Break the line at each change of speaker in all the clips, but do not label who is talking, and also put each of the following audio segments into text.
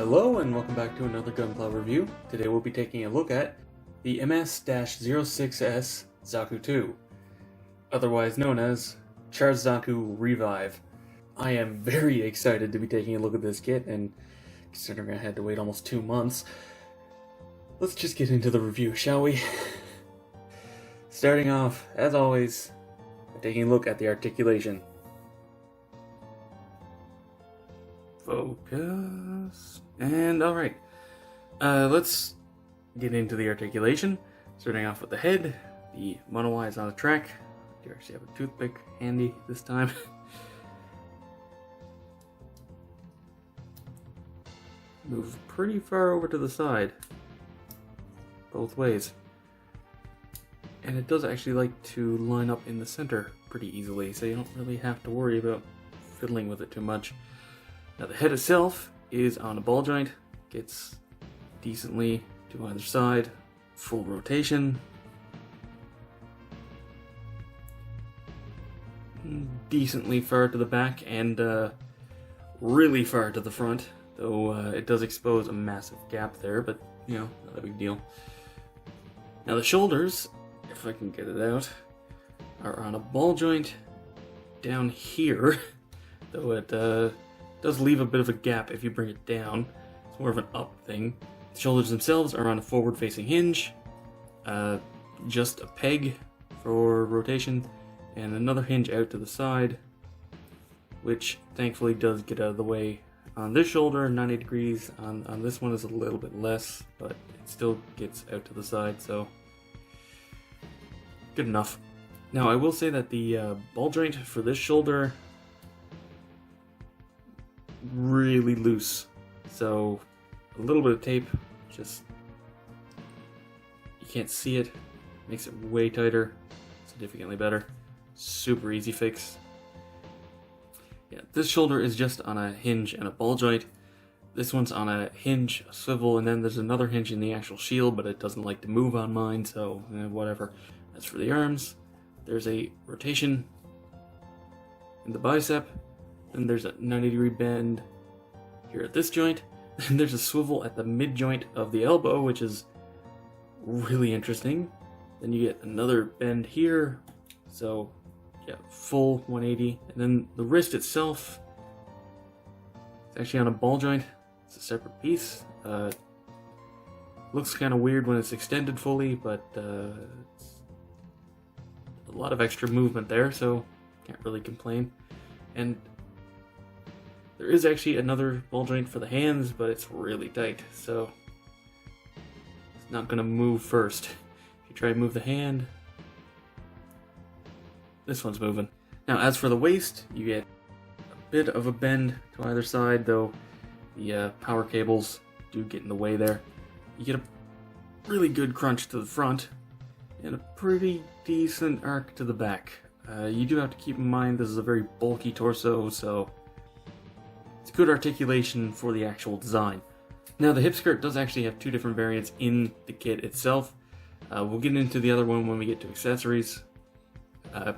Hello and welcome back to another Gunpla review. Today we'll be taking a look at the MS-06S Zaku 2, otherwise known as Char Zaku Revive. I am very excited to be taking a look at this kit, and considering I had to wait almost 2 months, let's just get into the review, shall we? Starting off, as always, by taking a look at the articulation. Focus. And alright, let's get into the articulation. Starting off with the head, the mono is on the track. I do actually have a toothpick handy this time. Move pretty far over to the side, both ways. And it does actually like to line up in the center pretty easily, so you don't really have to worry about fiddling with it too much. Now the head itself is on a ball joint, gets decently to either side, full rotation. Decently far to the back and really far to the front, though it does expose a massive gap there, but you know, not a big deal. Now the shoulders, if I can get it out, are on a ball joint down here, though it does leave a bit of a gap if you bring it down. It's more of an up thing. The shoulders themselves are on a forward-facing hinge, just a peg for rotation, and another hinge out to the side, which thankfully does get out of the way on this shoulder, 90 degrees. On this one is a little bit less, but it still gets out to the side, so good enough. Now I will say that the ball joint for this shoulder really loose, so a little bit of tape, just you can't see it, makes it way tighter, significantly better. Super easy fix. Yeah, this shoulder is just on a hinge and a ball joint. This one's on a hinge, a swivel, and then there's another hinge in the actual shield, but it doesn't like to move on mine, so whatever. As for the arms, there's a rotation in the bicep, then there's a 90-degree bend here at this joint, and there's a swivel at the mid-joint of the elbow, which is really interesting. Then you get another bend here, so yeah, full 180. And then the wrist itself, it's actually on a ball joint. It's a separate piece. Looks kind of weird when it's extended fully, but it's a lot of extra movement there, so can't really complain. And there is actually another ball joint for the hands, but it's really tight, so it's not going to move first. If you try to move the hand, this one's moving. Now, as for the waist, you get a bit of a bend to either side, though the power cables do get in the way there. You get a really good crunch to the front and a pretty decent arc to the back. You do have to keep in mind this is a very bulky torso, so it's good articulation for the actual design. Now the hip skirt does actually have two different variants in the kit itself. We'll get into the other one when we get to accessories.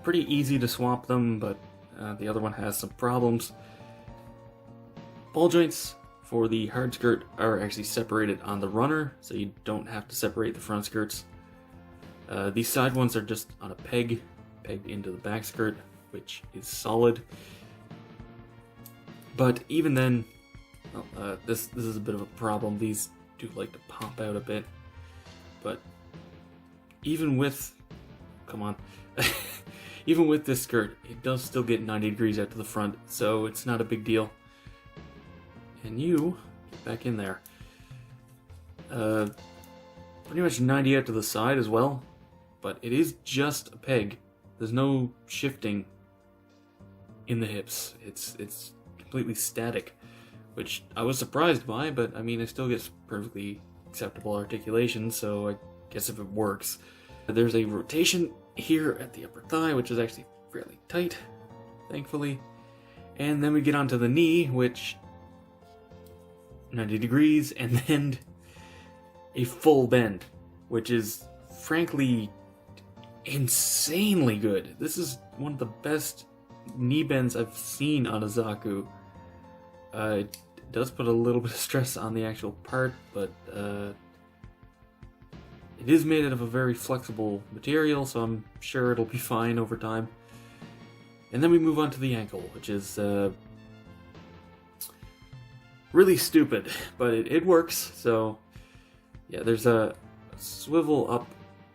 Pretty easy to swap them, but the other one has some problems. Ball joints for the hard skirt are actually separated on the runner, so you don't have to separate the front skirts. These side ones are just on a pegged into the back skirt, which is solid. But even then, well, this is a bit of a problem. These do like to pop out a bit. But even with, come on, even with this skirt, it does still get 90 degrees out to the front, so it's not a big deal. And you get back in there. Pretty much 90 out to the side as well, but it is just a peg. There's no shifting in the hips. It's completely static, which I was surprised by, but I mean, it still gets perfectly acceptable articulation, so I guess if it works. There's a rotation here at the upper thigh, which is actually fairly tight, thankfully. And then we get onto the knee, which 90 degrees, and then a full bend, which is frankly insanely good. This is one of the best knee bends I've seen on a Zaku. It It does put a little bit of stress on the actual part, but it is made out of a very flexible material, so I'm sure it'll be fine over time. And then we move on to the ankle, which is really stupid, but it works. So yeah, there's a swivel up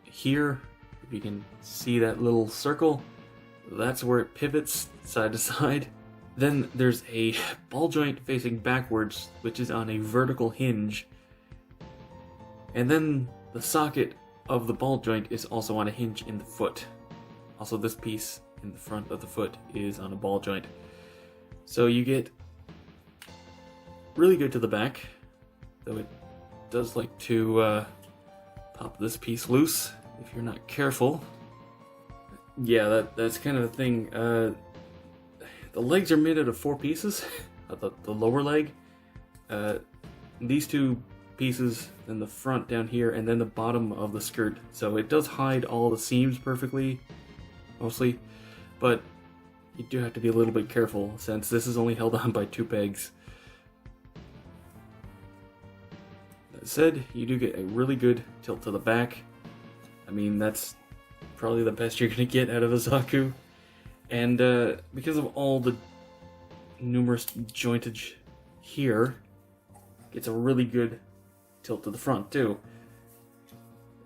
here. If you can see that little circle, that's where it pivots side to side. Then there's a ball joint facing backwards, which is on a vertical hinge. And then the socket of the ball joint is also on a hinge in the foot. Also, this piece in the front of the foot is on a ball joint. So you get really good to the back, though it does like to pop this piece loose if you're not careful. Yeah, that's kind of a thing. The legs are made out of 4 pieces. The lower leg, these 2 pieces, then the front down here, and then the bottom of the skirt. So it does hide all the seams perfectly, mostly, but you do have to be a little bit careful since this is only held on by 2 pegs. That said, you do get a really good tilt to the back. I mean, that's probably the best you're going to get out of a Zaku. And because of all the numerous jointage here, it's a really good tilt to the front too.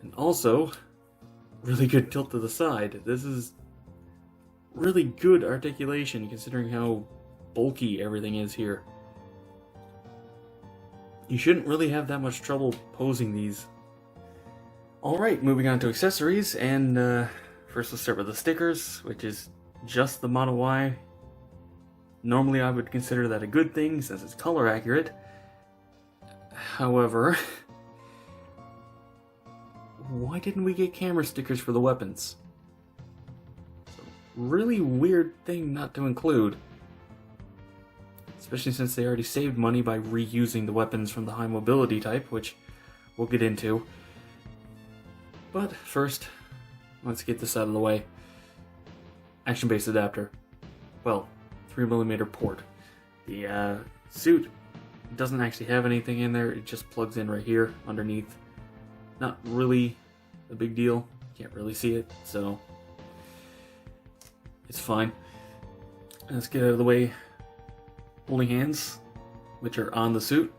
And also, really good tilt to the side. This is really good articulation considering how bulky everything is here. You shouldn't really have that much trouble posing these. Alright, moving on to accessories, and first let's start with the stickers, which is just the Mono Y. Normally I would consider that a good thing since it's color accurate. However, why didn't we get camera stickers for the weapons? It's a really weird thing not to include. Especially since they already saved money by reusing the weapons from the high mobility type, which we'll get into. But first, let's get this out of the way. Action-based adapter. Well, 3mm port. The suit doesn't actually have anything in there, it just plugs in right here underneath. Not really a big deal, can't really see it, so it's fine. Let's get out of the way. Holding hands, which are on the suit.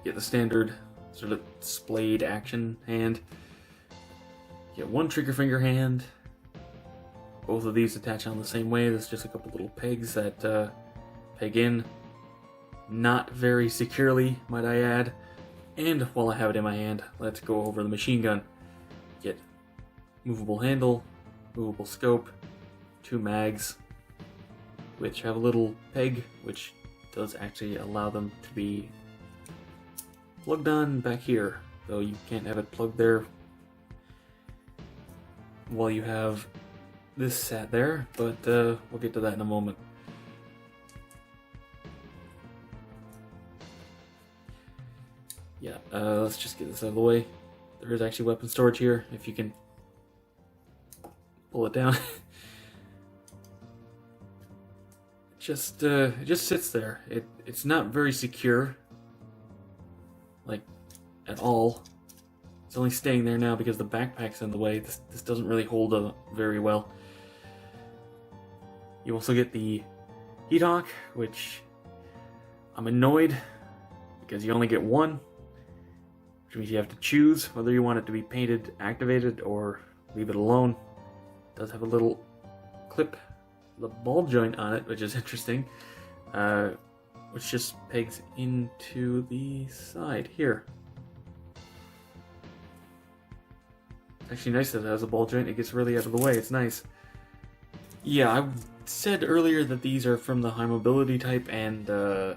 Get the standard sort of splayed action hand. Get 1 trigger finger hand. Both of these attach on the same way. There's just a couple little pegs that peg in. Not very securely, might I add. And while I have it in my hand, let's go over the machine gun. Get movable handle, movable scope, 2 mags, which have a little peg, which does actually allow them to be plugged on back here, though you can't have it plugged there while you have this sat there, but we'll get to that in a moment. Yeah, let's just get this out of the way. There is actually weapon storage here, if you can pull it down. It just sits there. It's not very secure, like at all. It's only staying there now because the backpack's in the way. This doesn't really hold up very well. You also get the heat hawk, which I'm annoyed because you only get 1, which means you have to choose whether you want it to be painted, activated, or leave it alone. It does have a little clip, the ball joint on it, which is interesting, which just pegs into the side here. It's actually nice that it has a ball joint. It gets really out of the way. It's nice. Yeah, I said earlier that these are from the high mobility type, and the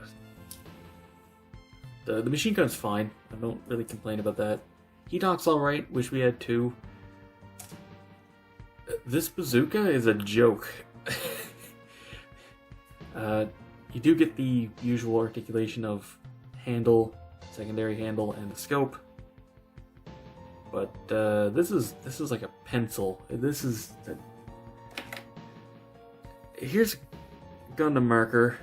machine gun's fine. I don't really complain about that. Heat hawk's alright. Wish we had 2. This bazooka is a joke. You do get the usual articulation of handle, secondary handle, and the scope, but this is like a pencil. Here's Gundam marker.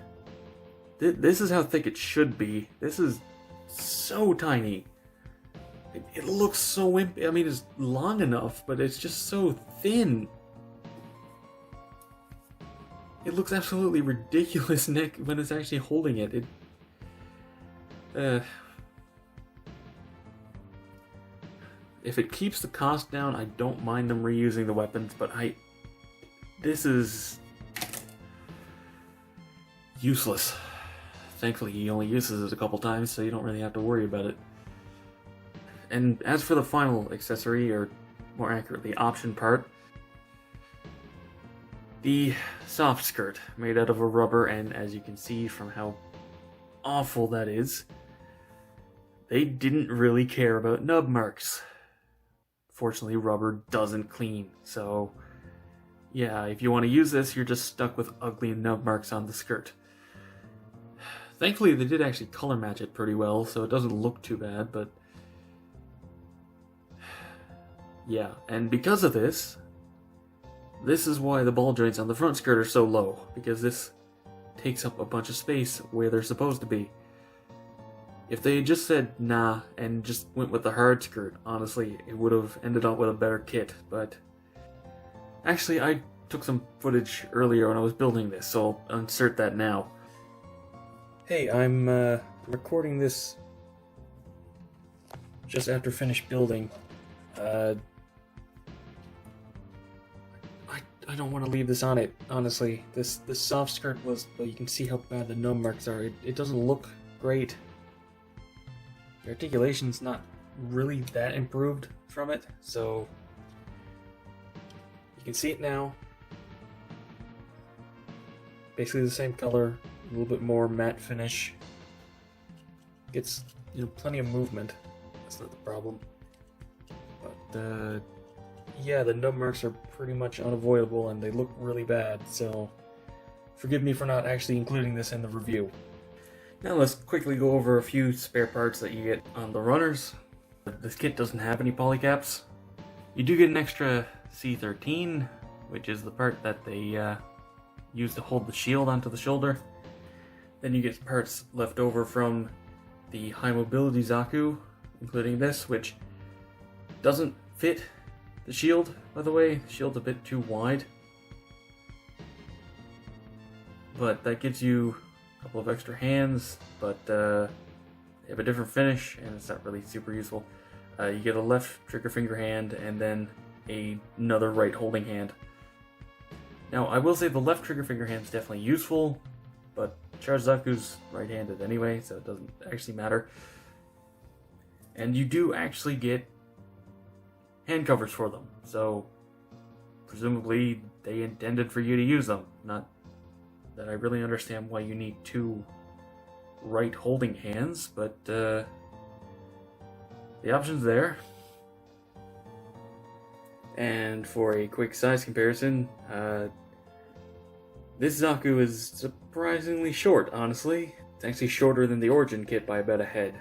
This is how thick it should be. This is so tiny. It looks so I mean, it's long enough, but it's just so thin. It looks absolutely ridiculous, Nick, when it's actually holding it. If it keeps the cost down, I don't mind them reusing the weapons, but this is useless. Thankfully, he only uses it a couple times, so you don't really have to worry about it. And as for the final accessory, or more accurately, option part, the soft skirt made out of a rubber, and as you can see from how awful that is, they didn't really care about nub marks. Fortunately, rubber doesn't clean, so yeah, if you want to use this, you're just stuck with ugly nub marks on the skirt. Thankfully, they did actually color match it pretty well, so it doesn't look too bad, but yeah, and because of this is why the ball joints on the front skirt are so low, because this takes up a bunch of space where they're supposed to be. If they had just said nah and just went with the hard skirt, honestly, it would have ended up with a better kit, but actually I took some footage earlier when I was building this, so I'll insert that now. Hey, I'm recording this just after finished building. I don't want to leave this on it, honestly. This soft skirt was, well, you can see how bad the nub marks are. It doesn't look great. The articulation's not really that improved from it, so you can see it now. Basically the same color, a little bit more matte finish. Gets, plenty of movement. That's not the problem. But yeah, the nub marks are pretty much unavoidable and they look really bad, so forgive me for not actually including this in the review. Now let's quickly go over a few spare parts that you get on the runners. This kit doesn't have any polycaps. You do get an extra C13, which is the part that they use to hold the shield onto the shoulder. Then you get parts left over from the high mobility Zaku, including this, which doesn't fit the shield, by the way. The shield's a bit too wide. But that gives you a couple of extra hands, but they have a different finish, and it's not really super useful. You get a left trigger finger hand, and then another right holding hand. Now, I will say the left trigger finger hand is definitely useful, but Char Zaku's right-handed anyway, so it doesn't actually matter. And you do actually get hand covers for them, so presumably they intended for you to use them. Not that I really understand why you need two right holding hands, but the option's there. And for a quick size comparison, this Zaku is surprisingly short, honestly. It's actually shorter than the Origin kit by about a head,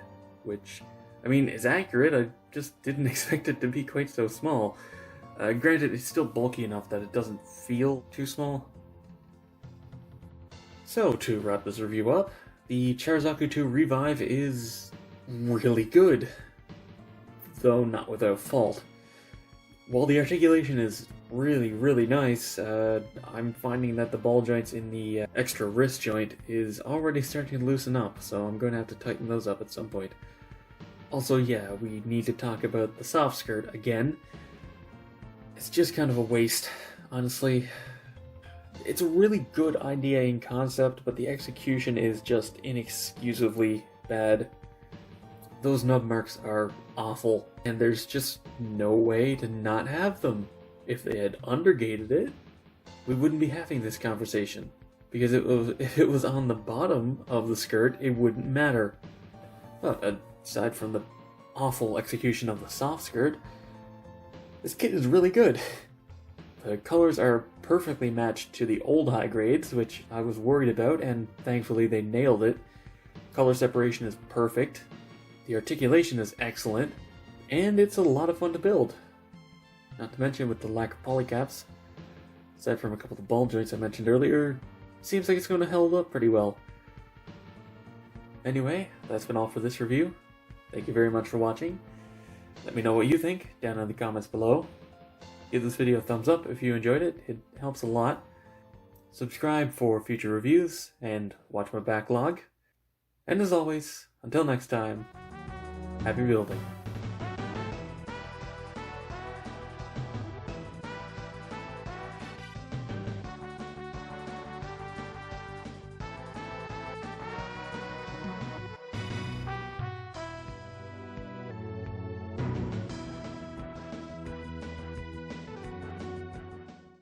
which, I mean, is accurate. I just didn't expect it to be quite so small. Granted, it's still bulky enough that it doesn't feel too small. So, to wrap this review up, the Char Zaku 2 Revive is really good, though not without fault. While the articulation is really, really nice, I'm finding that the ball joints in the extra wrist joint is already starting to loosen up, so I'm going to have to tighten those up at some point. Also, yeah, we need to talk about the soft skirt again. It's just kind of a waste, honestly. It's a really good idea in concept, but the execution is just inexcusably bad. Those nub marks are awful, and there's just no way to not have them. If they had undergated it, we wouldn't be having this conversation. Because if it was on the bottom of the skirt, it wouldn't matter. Well, aside from the awful execution of the soft skirt, this kit is really good. The colors are perfectly matched to the old high grades, which I was worried about, and thankfully they nailed it. Color separation is perfect, the articulation is excellent, and it's a lot of fun to build. Not to mention with the lack of polycaps, aside from a couple of ball joints I mentioned earlier, seems like it's going to hold up pretty well. Anyway, that's been all for this review. Thank you very much for watching. Let me know what you think down in the comments below. Give this video a thumbs up if you enjoyed it, it helps a lot. Subscribe for future reviews, and watch my backlog. And as always, until next time, happy building.